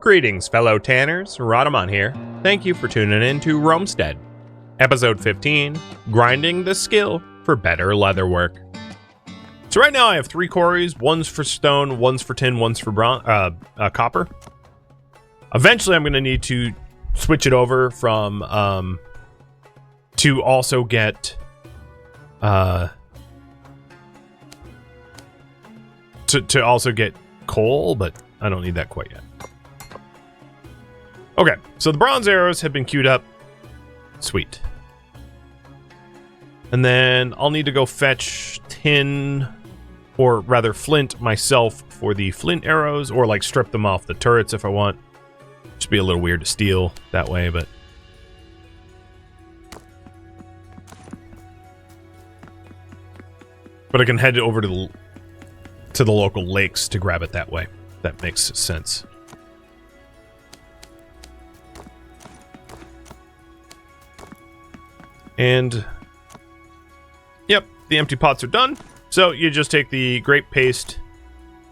Greetings, fellow tanners. Rhadamant here. Thank you for tuning in to Romestead. Episode 15, Grinding the Skill for Better Leatherwork. So right now I have 3 quarries. One's for stone, one's for tin, one's for copper. Eventually I'm going to need to switch it over from to also get to also get coal, but I don't need that quite yet. Okay, so the bronze arrows have been queued up. Sweet. And then I'll need to go fetch tin, or rather flint myself for the flint arrows, or like strip them off the turrets if I want. Just be a little weird to steal that way, but... But I can head over to the local lakes to grab it that way. That makes sense. And yep, the empty pots are done. So you just take the grape paste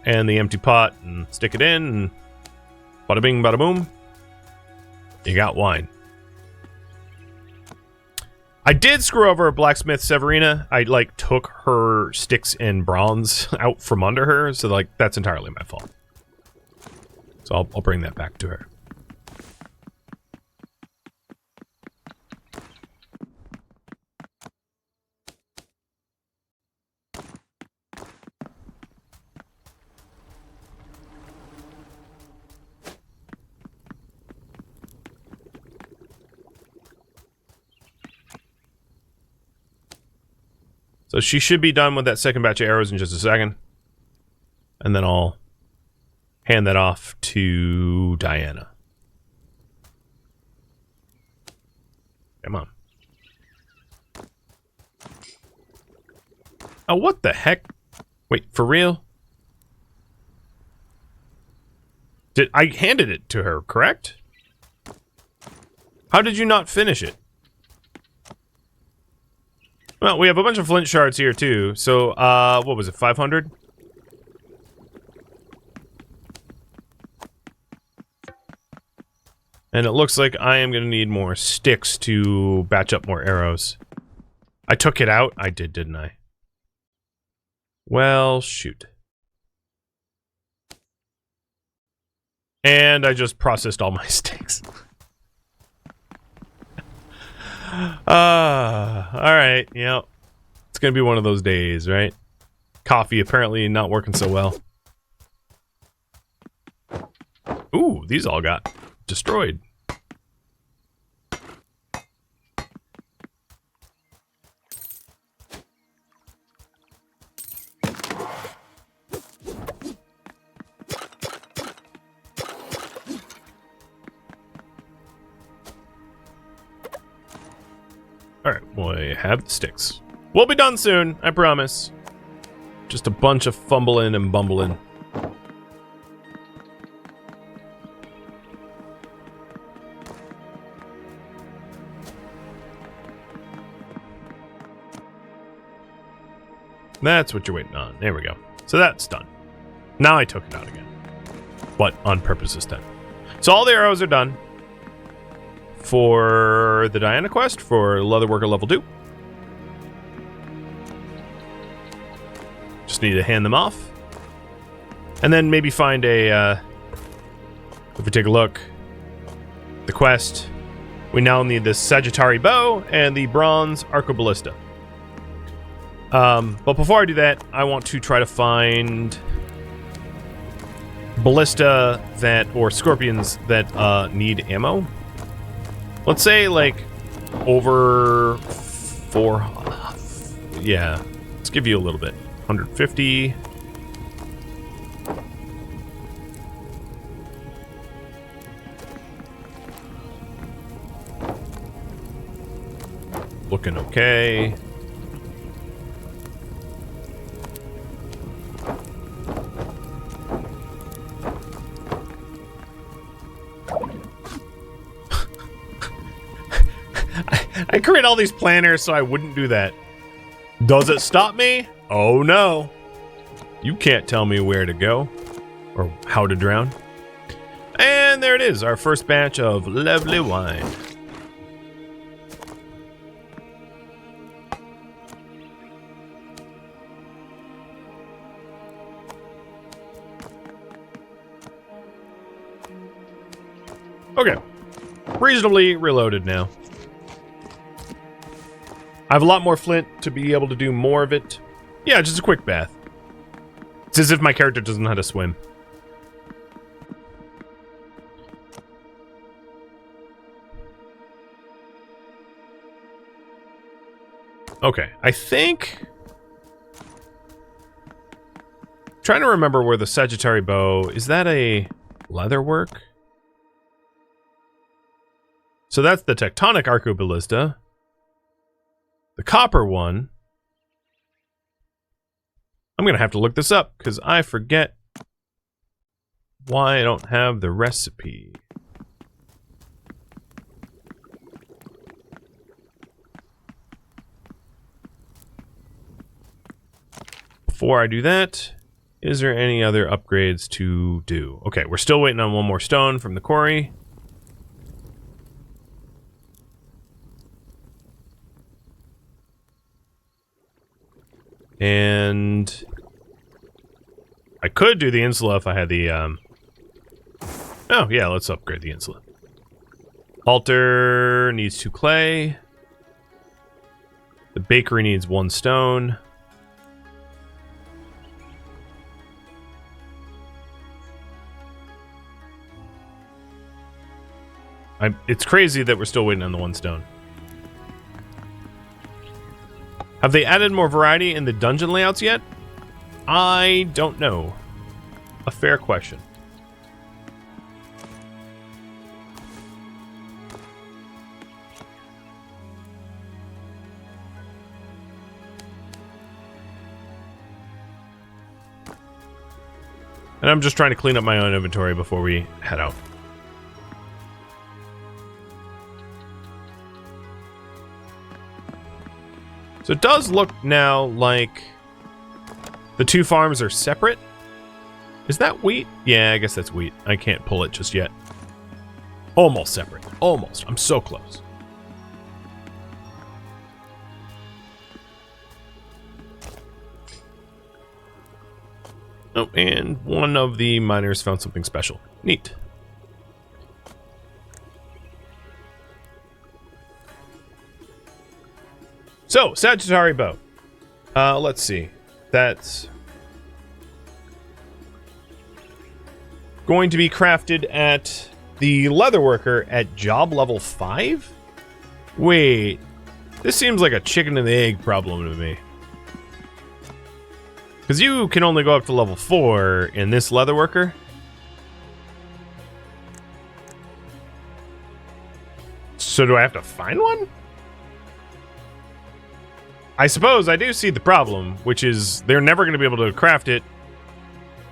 and the empty pot and stick it in, and bada bing, bada boom. You got wine. I did screw over a blacksmith Severina. I like took her sticks and bronze out from under her, so like that's entirely my fault. So I'll bring that back to her. So she should be done with that second batch of arrows in just a second. And then I'll hand that off to Diana. Come on. Oh, what the heck? Wait, for real? I handed it to her, correct? How did you not finish it? Well, we have a bunch of flint shards here, too. So, what was it, 500? And it looks like I am going to need more sticks to batch up more arrows. I took it out? I did, didn't I? Well, shoot. And I just processed all my sticks. Alright, yeah. It's gonna be one of those days, right? Coffee apparently not working so well. Ooh, these all got destroyed. Alright, well, I have the sticks. We'll be done soon, I promise. Just a bunch of fumbling and bumbling. That's what you're waiting on. There we go. So that's done. Now I took it out again. But on purpose this time. So all the arrows are done. For the Diana quest for Leatherworker level 2. Just need to hand them off. And then maybe find a, if we take a look, the quest, we now need the Sagittari bow and the bronze arcoballista. But before I do that, I want to try to find ballista that, or scorpions that need ammo. Let's say, like, over 4... Yeah, let's give you a little bit. 150. Looking okay. I create all these planners so I wouldn't do that. Does it stop me? Oh no. You can't tell me where to go or how to drown. And there it is, our first batch of lovely wine. Okay, reasonably reloaded now. I have a lot more flint to be able to do more of it. Yeah, just a quick bath. It's as if my character doesn't know how to swim. Okay, I think... trying to remember where the Sagittary bow... is that a leatherwork? So that's the tectonic arcuballista. The copper one. I'm going to have to look this up because I forget why I don't have the recipe. Before I do that, is there any other upgrades to do? Okay, we're still waiting on one more stone from the quarry. And I could do the insula if I had the, oh, yeah, let's upgrade the insula. Altar needs 2 clay. The bakery needs 1 stone. It's crazy that we're still waiting on the 1 stone. Have they added more variety in the dungeon layouts yet? I don't know. A fair question. And I'm just trying to clean up my own inventory before we head out. So it does look now like the 2 farms are separate. Is that wheat? Yeah, I guess that's wheat. I can't pull it just yet. Almost separate. Almost. I'm so close. Oh, and one of the miners found something special. Neat. So, Sagittary bow. Let's see. That's going to be crafted at the Leatherworker at job level 5? Wait. This seems like a chicken and the egg problem to me. Because you can only go up to level 4 in this Leatherworker. So do I have to find one? I suppose I do see the problem, which is they're never going to be able to craft it.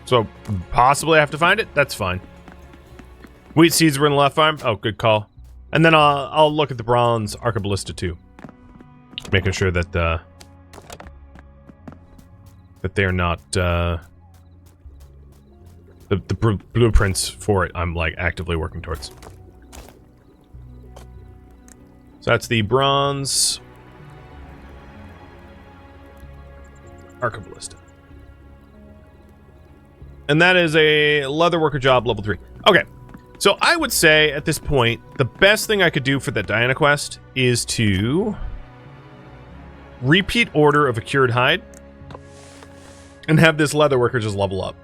So possibly I have to find it? That's fine. Wheat seeds were in the left farm. Oh, good call. And then I'll look at the bronze arcuballista too. Making sure that that they're not the blueprints for it I'm like actively working towards. So that's the bronze arcuballista. And that is a leatherworker job level 3. Okay. So I would say at this point, the best thing I could do for the Diana quest is to repeat order of a cured hide and have this leatherworker just level up.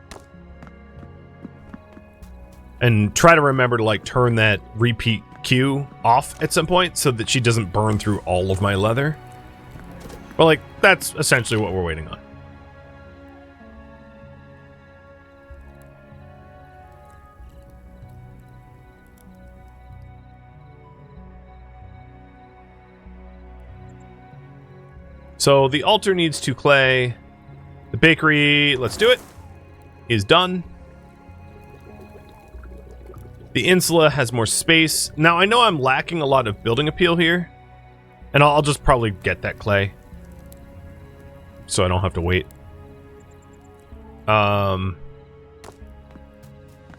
And try to remember to like turn that repeat queue off at some point so that she doesn't burn through all of my leather. But like, that's essentially what we're waiting on. So the altar needs 2 clay. The bakery, let's do it, is done. The insula has more space. Now I know I'm lacking a lot of building appeal here. And I'll just probably get that clay. So I don't have to wait. So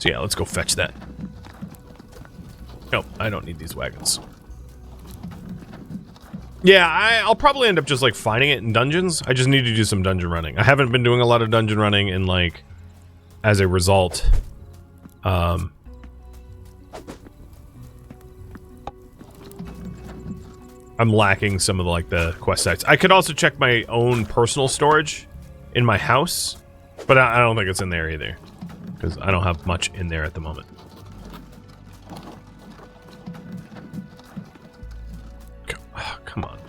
yeah, let's go fetch that. Oh, I don't need these wagons. Yeah, I'll probably end up just like finding it in dungeons. I just need to do some dungeon running. I haven't been doing a lot of dungeon running, and like as a result, I'm lacking some of the, like the quest sites. I could also check my own personal storage in my house, but I don't think it's in there either because I don't have much in there at the moment. Come on.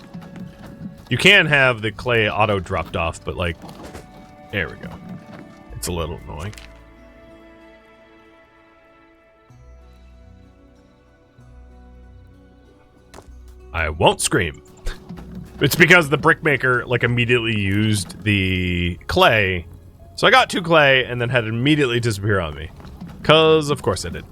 You can have the clay auto dropped off, but like, there we go. It's a little annoying. I won't scream. It's because the brickmaker like immediately used the clay. So I got 2 clay and then had it immediately disappear on me. 'Cause of course I did.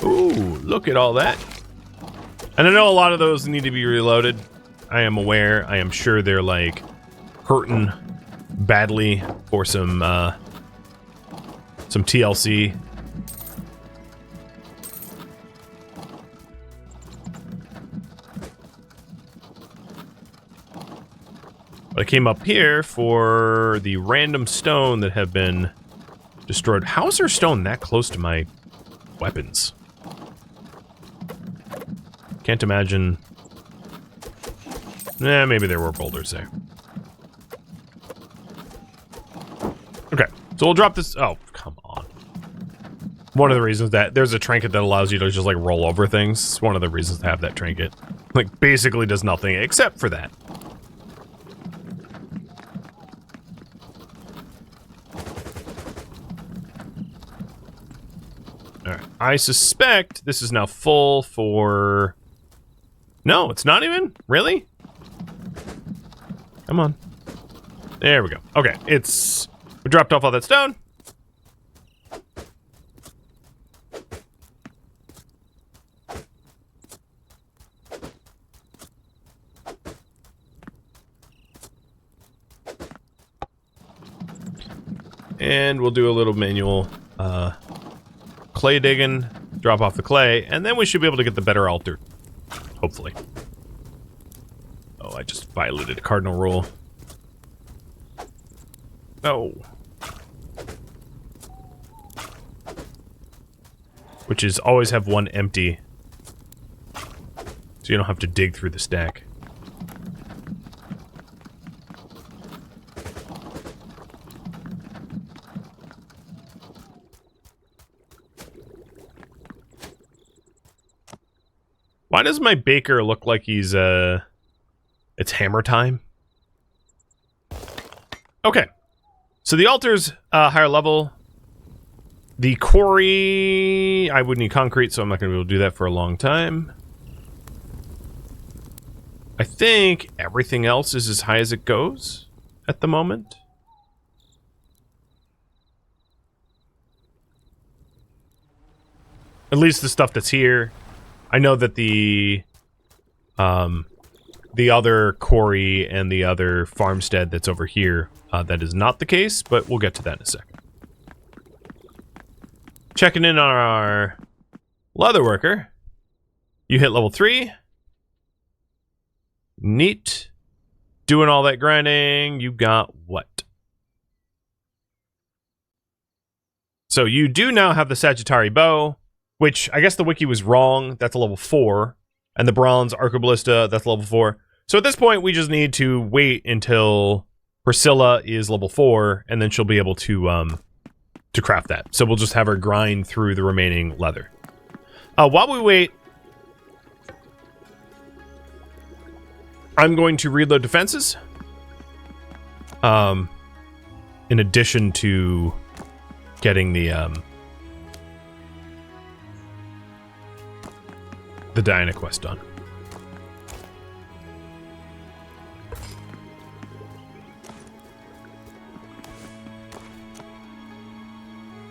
Ooh, look at all that. And I know a lot of those need to be reloaded. I am aware. I am sure they're like hurting badly for some TLC. But I came up here for the random stone that have been destroyed. How is there stone that close to my weapons? Can't imagine. Maybe there were boulders there. Okay, so we'll drop this. Oh, come on. One of the reasons that there's a trinket that allows you to just like roll over things. It's one of the reasons to have that trinket. Like basically does nothing except for that. Alright, I suspect this is now full for... No, it's not even? Really? Come on. There we go. Okay, it's... We dropped off all that stone. And we'll do a little manual clay digging, drop off the clay, and then we should be able to get the better altar. Hopefully. Oh, I just violated a cardinal rule. No. Which is always have one empty. So you don't have to dig through the stack. Why does my baker look like he's, it's hammer time? Okay. So the altar's higher level. The quarry, I would need concrete, so I'm not going to be able to do that for a long time. I think everything else is as high as it goes at the moment. At least the stuff that's here. I know that the other quarry and the other farmstead that's over here, that is not the case, but we'll get to that in a second. Checking in on our leatherworker. You hit level 3. Neat. Doing all that grinding. You got what? So you do now have the Sagittari bow, which I guess the wiki was wrong. That's a level 4. And the bronze arqueballista, that's level 4. So at this point, we just need to wait until Priscilla is level 4, and then she'll be able to craft that. So we'll just have her grind through the remaining leather. While we wait, I'm going to reload defenses. In addition to getting the Diana quest done.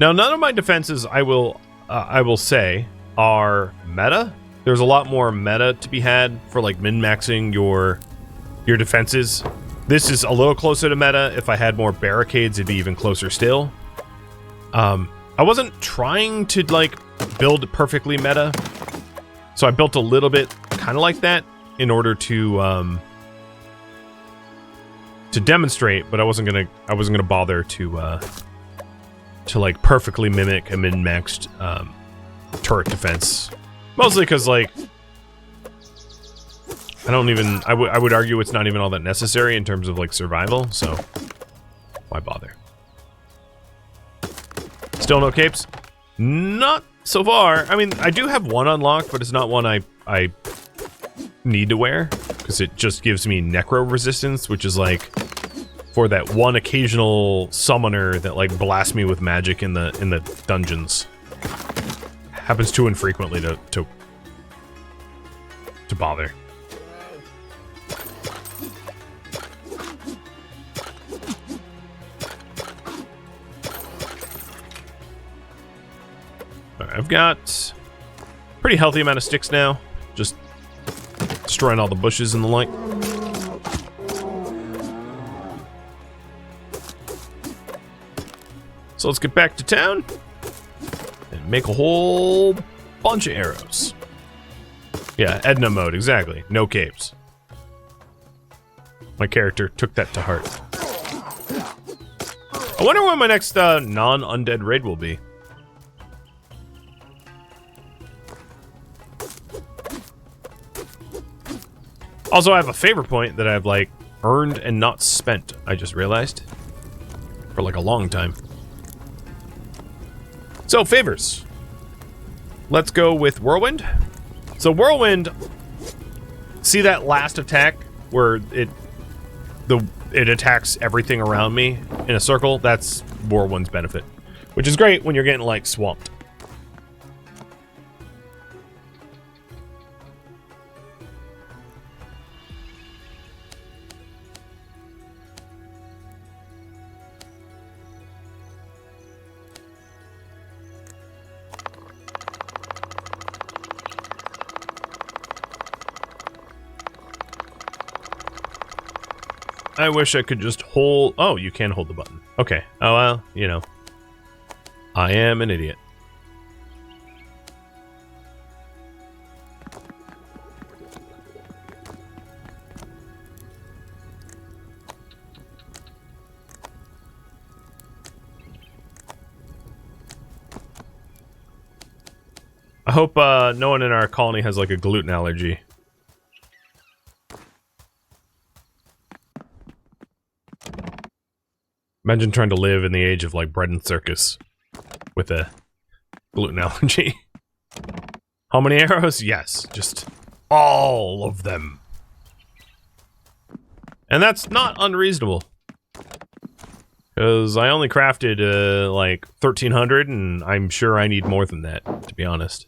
Now, none of my defenses, I will say, are meta. there's a lot more meta to be had for like min-maxing your defenses. This is a little closer to meta. If I had more barricades, it'd be even closer still. I wasn't trying to like build perfectly meta, so I built a little bit kind of like that in order to demonstrate, but I wasn't gonna bother to like perfectly mimic a min-maxed turret defense. Mostly because like I would argue it's not even all that necessary in terms of like survival, so why bother? Still no capes? Not so far. I mean, I do have one unlocked, but it's not one I need to wear, because it just gives me necro resistance, which is like for that one occasional summoner that like blasts me with magic in the dungeons. Happens too infrequently to bother. Alright, I've got a pretty healthy amount of sticks now. Just destroying all the bushes and the like. So let's get back to town and make a whole bunch of arrows. Yeah, Edna mode, exactly. No capes. My character took that to heart. I wonder what my next non-undead raid will be. Also, I have a favor point that I've, like, earned and not spent, I just realized. For, like, a long time. So, favors. Let's go with Whirlwind. So, Whirlwind, see that last attack where it attacks everything around me in a circle? That's Whirlwind's benefit. Which is great when you're getting, like, swamped. I wish I could just hold... Oh, you can hold the button. Okay. Oh, well, you know. I am an idiot. I hope no one in our colony has, like, a gluten allergy. Imagine trying to live in the age of, like, bread and circus with a gluten allergy. How many arrows? Yes, just all of them. And that's not unreasonable. Because I only crafted, like, 1,300, and I'm sure I need more than that, to be honest.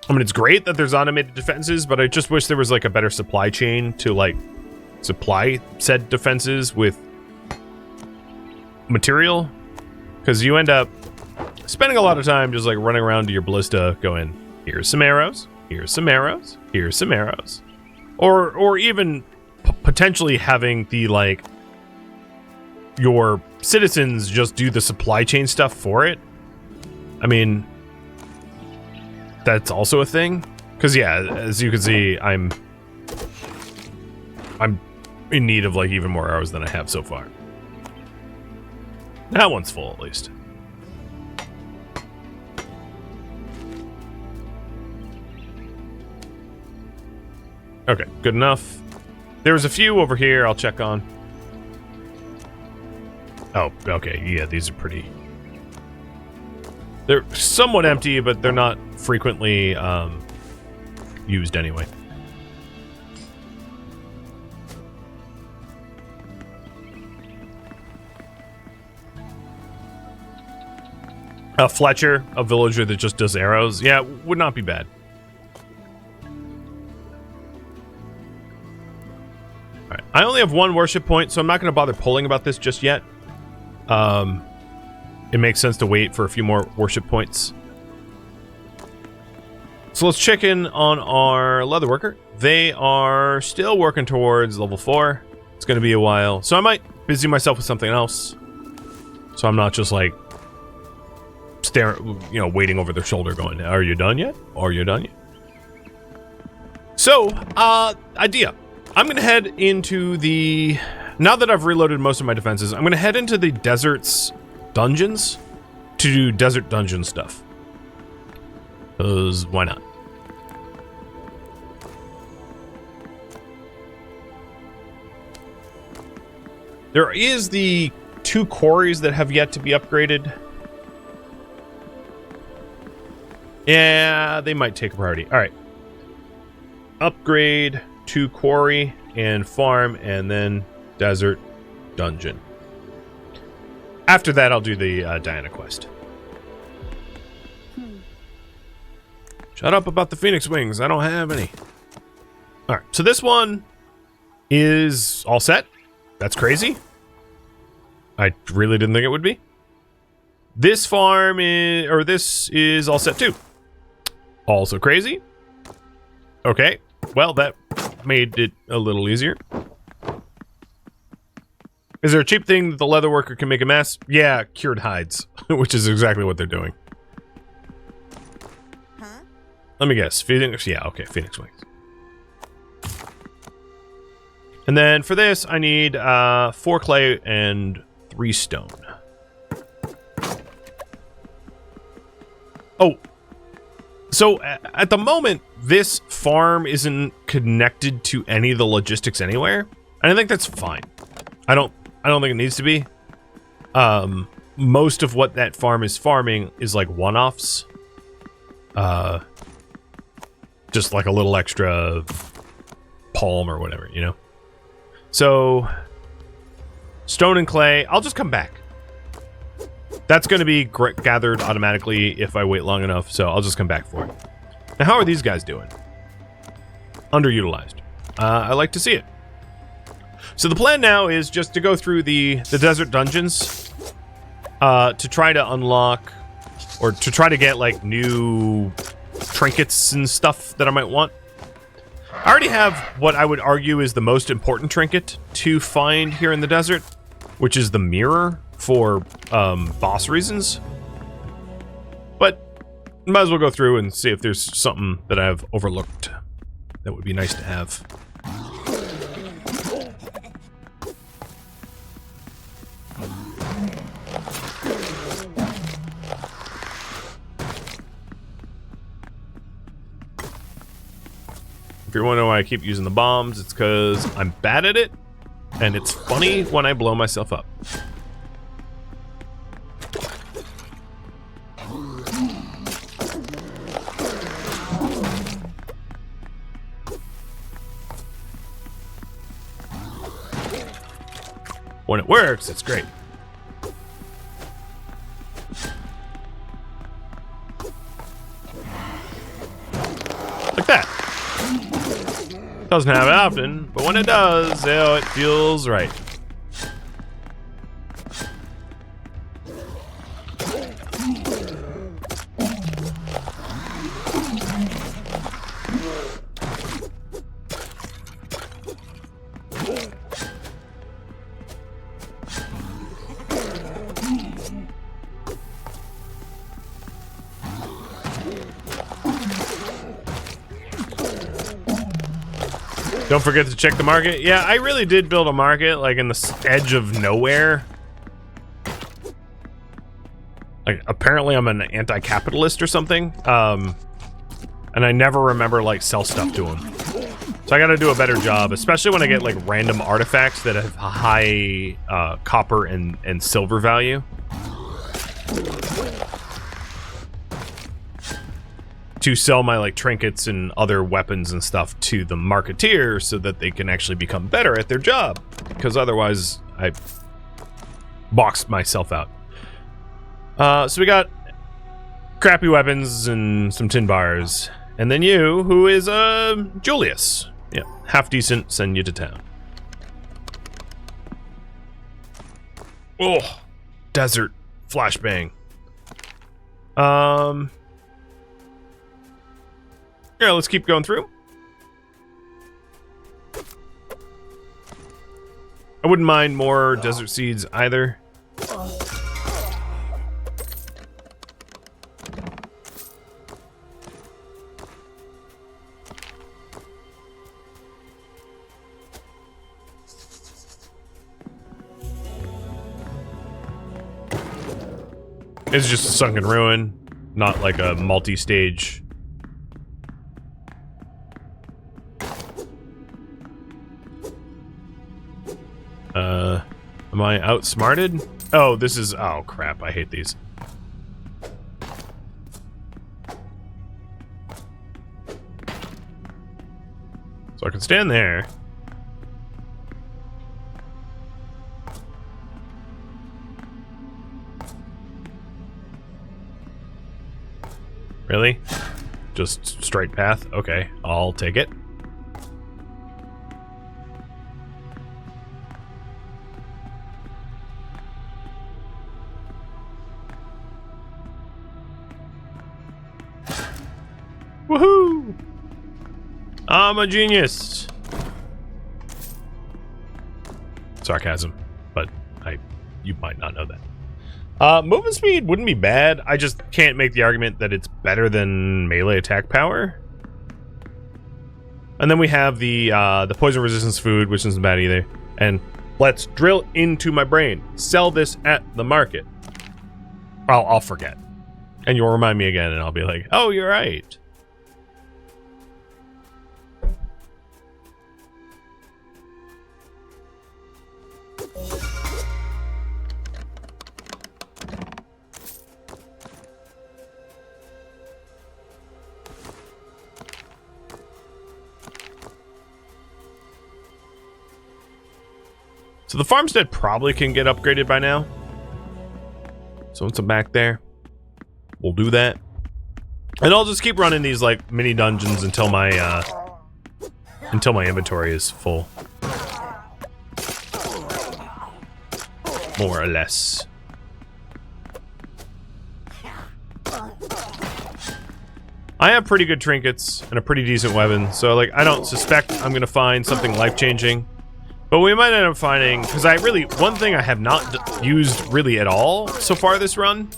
I mean, it's great that there's automated defenses, but I just wish there was, like, a better supply chain to, like, supply said defenses with material. Because you end up spending a lot of time just, like, running around to your ballista going, here's some arrows, here's some arrows, here's some arrows. Or even potentially having the, like, your citizens just do the supply chain stuff for it. I mean... That's also a thing, because yeah, as you can see, I'm in need of like even more arrows than I have so far. That one's full at least. Okay, good enough. There's a few over here I'll check on. Oh, okay, yeah, these are pretty... They're somewhat empty, but they're not frequently used anyway. Fletcher, a villager that just does arrows. Yeah, would not be bad. Alright, I only have one worship point, so I'm not going to bother pulling about this just yet. it makes sense to wait for a few more worship points. So let's check in on our leatherworker. They are still working towards level 4. It's going to be a while. So I might busy myself with something else. So I'm not just like staring, you know, waiting over their shoulder going, are you done yet? Are you done yet? So, idea. I'm going to head into the... Now that I've reloaded most of my defenses, I'm going to head into the desert's dungeons to do desert dungeon stuff. Because why not? There is the 2 quarries that have yet to be upgraded. Yeah, they might take priority. All right. Upgrade to quarry and farm, and then desert dungeon. After that, I'll do the Diana quest. Shut up about the Phoenix Wings. I don't have any. All right, so this one is all set. That's crazy. I really didn't think it would be. This farm is, or this is all set too. Also crazy. Okay, well, that made it a little easier. Is there a cheap thing that the leatherworker can make a mess? Yeah, cured hides, which is exactly what they're doing. Huh? Let me guess. Phoenix? Yeah, okay, Phoenix Wings. And then for this, I need 4 clay and 3 stone. Oh, so at the moment, this farm isn't connected to any of the logistics anywhere, and I think that's fine. I don't think it needs to be. Most of what that farm is farming is like one-offs. Just like a little extra palm or whatever, you know? So, stone and clay, I'll just come back. That's going to be gathered automatically if I wait long enough, so I'll just come back for it. Now, how are these guys doing? Underutilized. I like to see it. So the plan now is just to go through the desert dungeons to try to unlock, or to try to get like new trinkets and stuff that I might want. I already have what I would argue is the most important trinket to find here in the desert, which is the mirror for boss reasons. But might as well go through and see if there's something that I've overlooked that would be nice to have. If you're wondering why I keep using the bombs, it's because I'm bad at it, and it's funny when I blow myself up. When it works, it's great. Like that. Doesn't happen often, but when it does, oh, it feels right. Don't forget to check the market. Yeah, I really did build a market, like, in the edge of nowhere. Like, apparently I'm an anti-capitalist or something. And I never remember, like, sell stuff to them. So I gotta do a better job, especially when I get, like, random artifacts that have high copper and silver value. To sell my like trinkets and other weapons and stuff to the marketeer so that they can actually become better at their job, because otherwise I boxed myself out. So we got crappy weapons and some tin bars, and then you, who is Julius. Yeah, half decent, send you to town. Oh, desert flashbang. Yeah, let's keep going through. I wouldn't mind more desert seeds either. It's just a sunken ruin, not like a multi-stage. Am I outsmarted? Oh, this is... Oh, crap. I hate these. So I can stand there. Really? Just straight path? Okay, I'll take it. Woohoo! I'm a genius. Sarcasm, but you might not know that. Movement speed wouldn't be bad. I just can't make the argument that it's better than melee attack power. And then we have the poison resistance food, which isn't bad either. And let's drill into my brain. Sell this at the market. I'll forget. And you'll remind me again, and I'll be like, oh, you're right. So the farmstead probably can get upgraded by now. So once I'm back there, we'll do that. And I'll just keep running these like mini dungeons until my inventory is full. More or less. I have pretty good trinkets and a pretty decent weapon, so like I don't suspect I'm gonna find something life-changing. But we might end up finding, because one thing I have not used really at all so far this run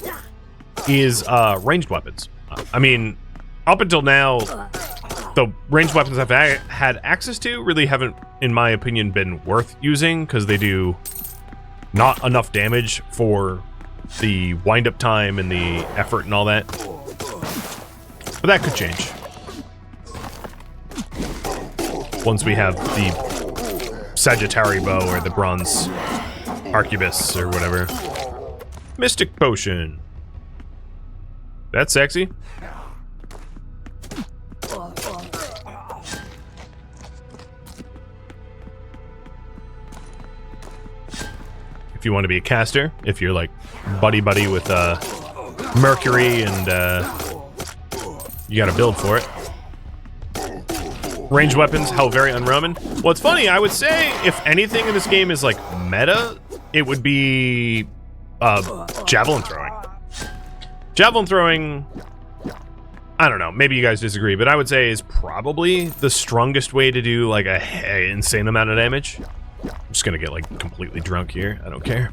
is ranged weapons. I mean, up until now, the ranged weapons I've had access to really haven't, in my opinion, been worth using, because they do not enough damage for the wind-up time and the effort and all that. But that could change. Once we have the Sagittary bow or the bronze arquebus or whatever. Mystic potion. That's sexy. If you want to be a caster, if you're like buddy with Mercury and you got to build for it. Ranged weapons, how very un-Roman. Well, it's funny, I would say if anything in this game is like meta, it would be javelin throwing. Javelin throwing, I don't know, maybe you guys disagree, but I would say is probably the strongest way to do like a insane amount of damage. I'm just gonna get like completely drunk here, I don't care.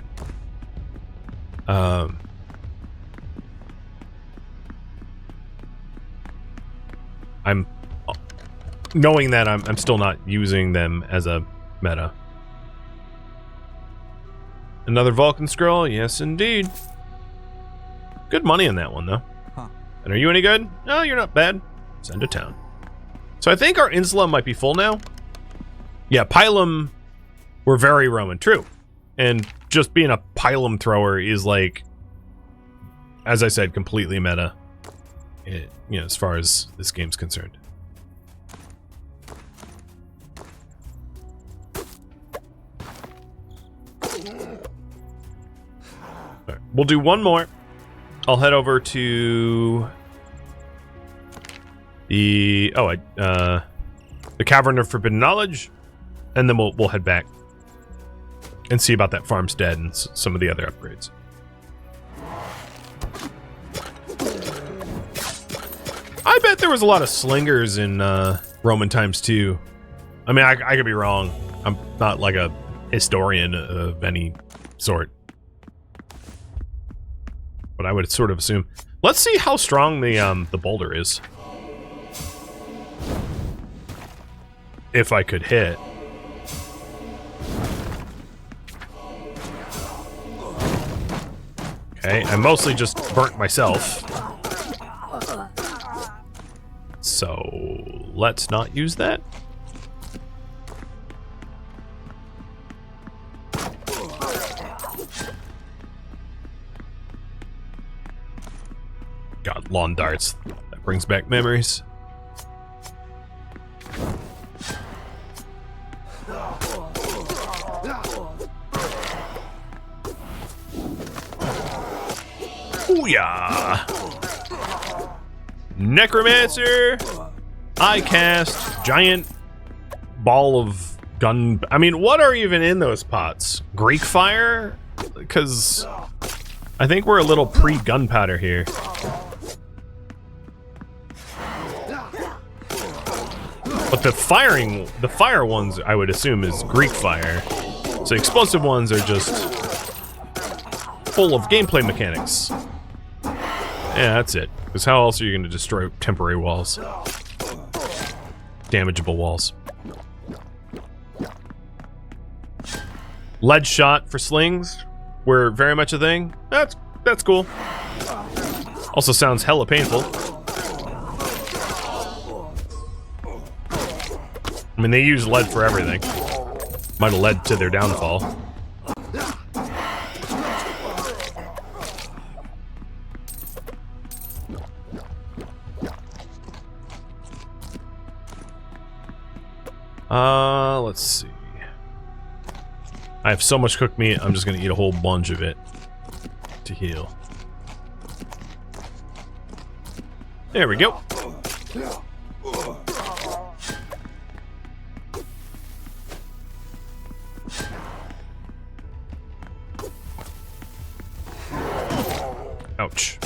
I'm knowing that I'm still not using them as a meta. Another Vulcan scroll, yes indeed. Good money on that one though. Huh. And are you any good? No, you're not bad. Send to town. So I think our insula might be full now. Yeah, Pilum, we're very Roman, true. And just being a Pilum thrower is like, as I said, completely meta. You know, as far as this game's concerned. Right, we'll do one more. I'll head over to the the Cavern of Forbidden Knowledge, and then we'll head back and see about that farmstead and some of the other upgrades. I bet there was a lot of slingers in Roman times too. I mean, I could be wrong. I'm not like a historian of any sort. But I would sort of assume. Let's see how strong the boulder is. If I could hit. Okay, I mostly just burnt myself. So, let's not use that. God, lawn darts. That brings back memories. Booyah! Necromancer! I cast giant ball of gun. I mean, what are even in those pots? Greek fire? Because I think we're a little pre-gunpowder here. But the fire ones, I would assume, is Greek fire. So explosive ones are just full of gameplay mechanics. Yeah, that's it. Because how else are you going to destroy temporary walls? Damageable walls. Lead shot for slings were very much a thing. That's cool. Also sounds hella painful. I mean, they use lead for everything. Might have led to their downfall. Let's see. I have so much cooked meat, I'm just gonna eat a whole bunch of it to heal. There we go. Ouch.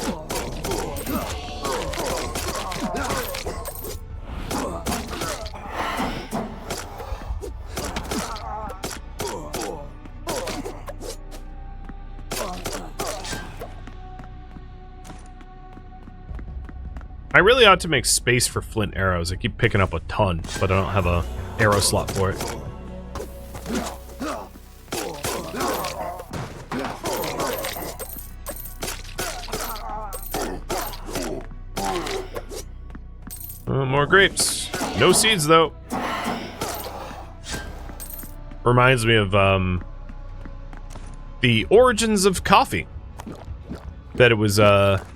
I really ought to make space for flint arrows. I keep picking up a ton, but I don't have a arrow slot for it. More grapes. No seeds, though. Reminds me of the origins of coffee. That it was a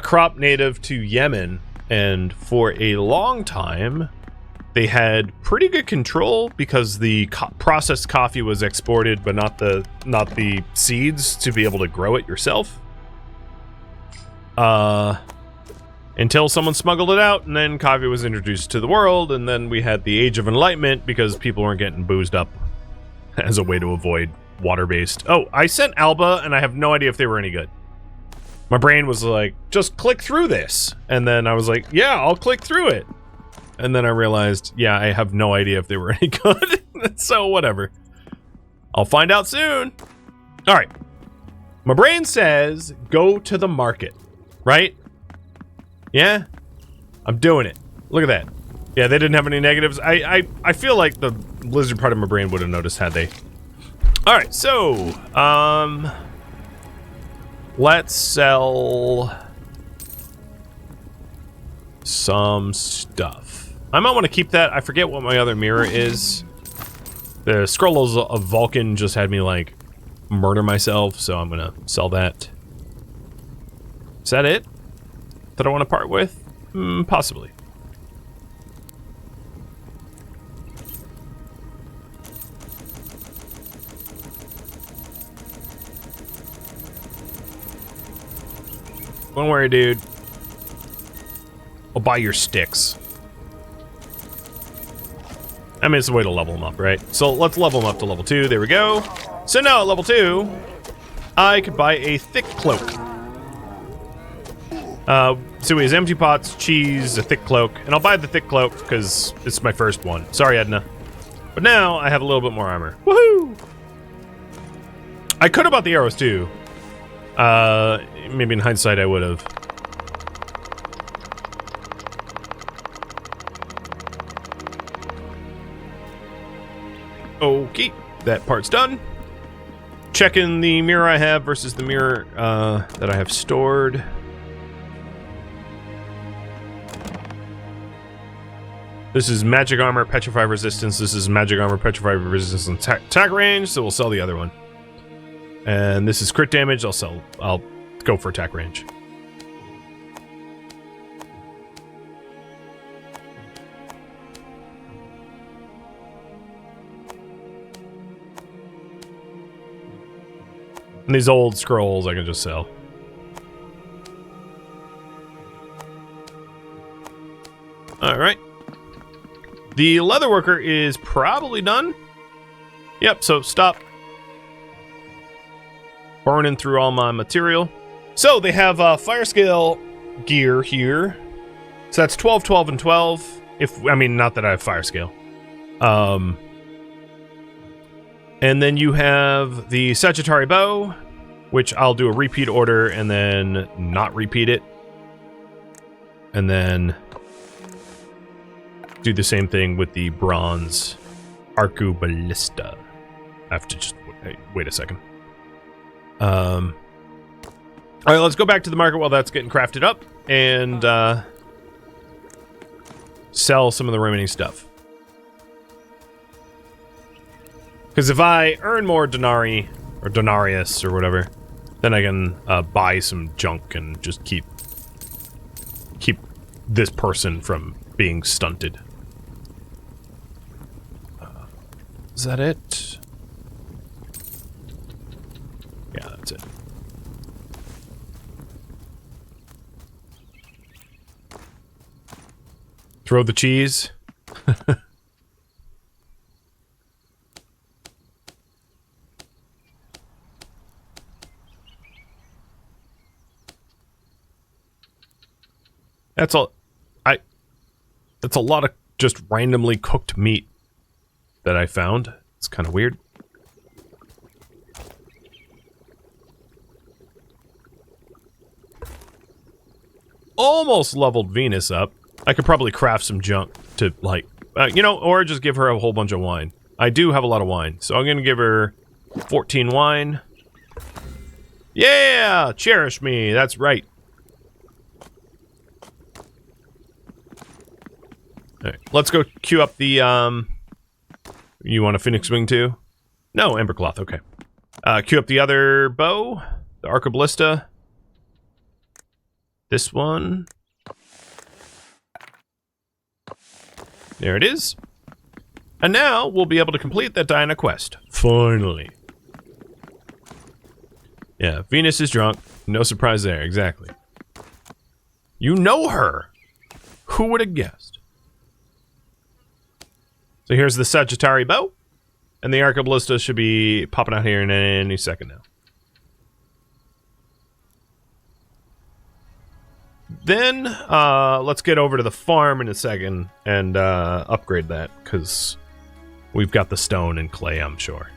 crop native to Yemen, and for a long time they had pretty good control because the processed coffee was exported, but not the seeds to be able to grow it yourself. Until someone smuggled it out, and then coffee was introduced to the world, and then we had the Age of Enlightenment because people weren't getting boozed up as a way to avoid water-based. Oh, I sent Alba, and I have no idea if they were any good. My brain was like, just click through this. And then I was like, yeah, I'll click through it. And then I realized, yeah, I have no idea if they were any good. So whatever. I'll find out soon. All right. My brain says, go to the market, right? Yeah, I'm doing it. Look at that. Yeah, they didn't have any negatives. I feel like the lizard part of my brain would have noticed had they. All right, so let's sell some stuff. I might want to keep that. I forget what my other mirror is. The Scrolls of Vulcan just had me like murder myself, so I'm gonna sell that. Is that it? That I want to part with? Possibly. Don't worry, dude. I'll buy your sticks. I mean, it's a way to level them up, right? So let's level them up to level 2. There we go. So now at level 2, I could buy a thick cloak. So he has empty pots, cheese, a thick cloak, and I'll buy the thick cloak because it's my first one. Sorry, Edna. But now I have a little bit more armor. Woohoo! I could have bought the arrows too. Maybe in hindsight I would have. Okay, that part's done. Checking the mirror I have versus the mirror that I have stored. This is magic armor, petrify resistance. This is magic armor, petrify resistance, and attack range. So we'll sell the other one. And this is crit damage. I'll go for attack range. And these old scrolls I can just sell. Alright. The leatherworker is probably done. Yep, so stop burning through all my material. So they have fire scale gear here. So that's 12, 12, and 12. Not that I have fire scale. And then you have the Sagittari bow, which I'll do a repeat order and then not repeat it. And then do the same thing with the bronze arcuballista. I have to just wait a second. All right, let's go back to the market while that's getting crafted up and sell some of the remaining stuff. Because if I earn more denarii, or denarius, or whatever, then I can buy some junk and just keep this person from being stunted. Is that it? Yeah, that's it. Throw the cheese. That's all. That's a lot of just randomly cooked meat that I found. It's kind of weird. Almost leveled Venus up. I could probably craft some junk to, like, or just give her a whole bunch of wine. I do have a lot of wine, so I'm gonna give her 14 wine. Yeah! Cherish me, that's right. Alright, let's go queue up the, you want a Phoenix Wing too? No, Embercloth, okay. Queue up the other bow, the Arcaballista. This one. There it is. And now we'll be able to complete that Diana quest. Finally. Yeah, Venus is drunk. No surprise there, exactly. You know her! Who would have guessed? So here's the Sagittari bow, and the Arcaballista should be popping out here in any second now. Then, let's get over to the farm in a second and upgrade that, because we've got the stone and clay, I'm sure.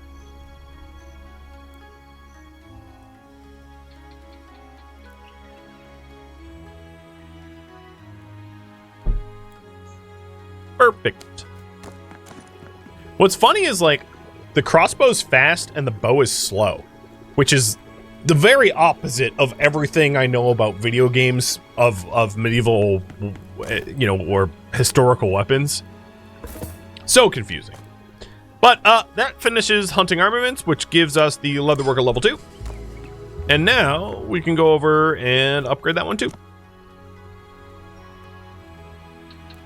Perfect. What's funny is, like, the crossbow's fast and the bow is slow, which is the very opposite of everything I know about video games of medieval, or historical weapons. So confusing. But that finishes hunting armaments, which gives us the Leatherworker level 2. And now we can go over and upgrade that one too.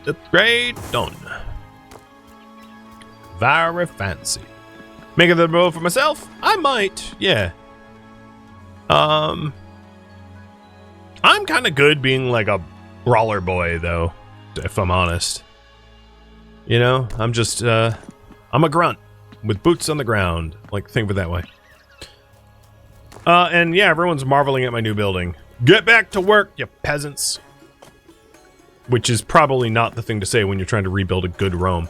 Upgrade done. Very fancy. Make a bow for myself? I might, yeah. I'm kind of good being like a brawler boy, though, if I'm honest. You know, I'm just, I'm a grunt with boots on the ground. Like, think of it that way. And yeah, everyone's marveling at my new building. Get back to work, you peasants. Which is probably not the thing to say when you're trying to rebuild a good Rome.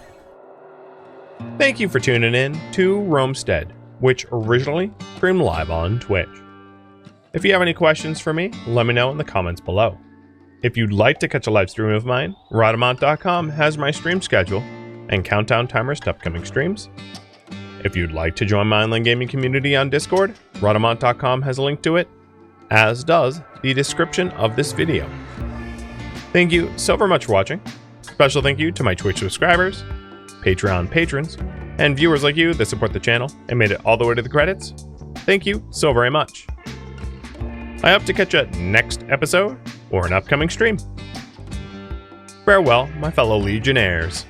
Thank you for tuning in to Romestead, which originally streamed live on Twitch. If you have any questions for me, let me know in the comments below. If you'd like to catch a live stream of mine, Rhadamant.com has my stream schedule and countdown timers to upcoming streams. If you'd like to join my online gaming community on Discord, Rhadamant.com has a link to it, as does the description of this video. Thank you so very much for watching. Special thank you to my Twitch subscribers, Patreon patrons, and viewers like you that support the channel and made it all the way to the credits. Thank you so very much. I hope to catch you next episode or an upcoming stream. Farewell, my fellow Legionnaires.